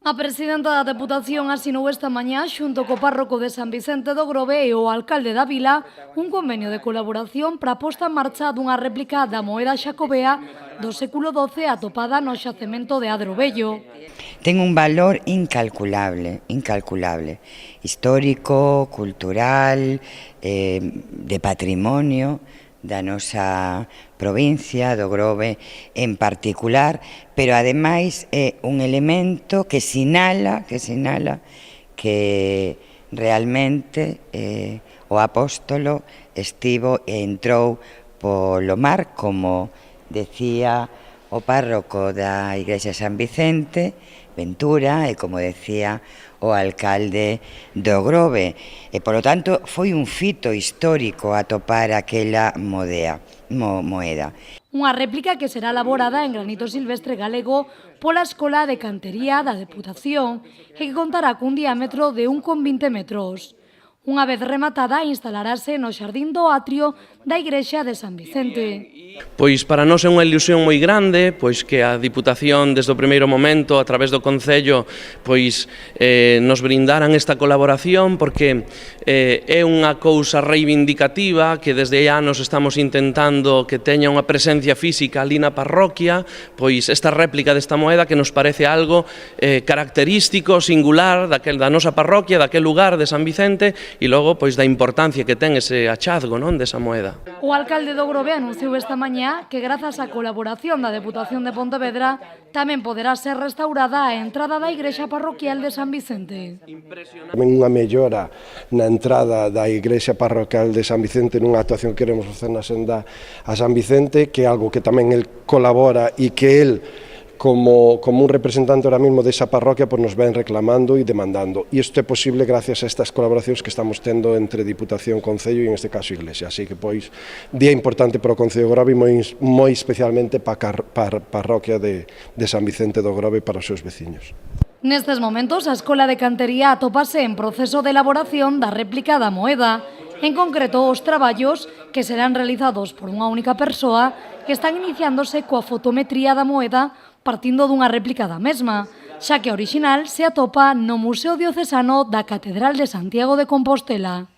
A presidenta da Deputación asinou esta mañá, xunto co párroco de San Vicente do Grove e o alcalde da vila, un convenio de colaboración para a posta en marcha dunha réplica da moeda xacobea do século XII atopada no xacemento de Adro Vello. Ten un valor incalculable, histórico, cultural, de patrimonio da nosa provincia, do Grove en particular, pero ademais é un elemento que sinala que realmente o apóstolo estivo e entrou polo mar, como decía o párroco da Igrexa San Vicente, Ventura, e como decía o alcalde do Grove. E, polo tanto, foi un fito histórico atopar aquela moeda. Unha réplica que será elaborada en granito silvestre galego pola Escola de Cantería da Deputación e que contará cun diámetro de 1,20 metros. Unha vez rematada, instalarase no xardín do atrio da Igrexa de San Vicente. Pois para nós é unha ilusión moi grande, pois que a Diputación desde o primeiro momento, a través do Concello, pois nos brindaran esta colaboración, porque é unha cousa reivindicativa que desde anos estamos intentando que teña unha presencia física ali na parroquia, pois esta réplica desta moeda que nos parece algo característico, singular da nosa parroquia, daquel lugar de San Vicente, e logo pois da importancia que ten ese achazgo, non, desa moeda. O alcalde do Grove anunciou esta mañá que grazas á colaboración da Deputación de Pontevedra tamén poderá ser restaurada a entrada da igrexa parroquial de San Vicente. Unha mellora na entrada da igrexa parroquial de San Vicente nunha actuación que queremos facer na senda a San Vicente, que é algo que tamén el colabora e que el como un representante ahora mismo desa parroquia pues nos ven reclamando e demandando. E isto é posible gracias a estas colaboracións que estamos tendo entre Diputación, Concello e, en este caso, Iglesia. Así que, pois, día importante para o Concello do Grove e moi especialmente para a parroquia de San Vicente do Grove e para os seus veciños. Nestes momentos, a Escola de Cantería atopase en proceso de elaboración da réplica da moeda. En concreto, os traballos que serán realizados por unha única persoa que están iniciándose coa fotometría da moeda partindo dunha réplica da mesma, xa que a orixinal se atopa no Museo Diocesano da Catedral de Santiago de Compostela.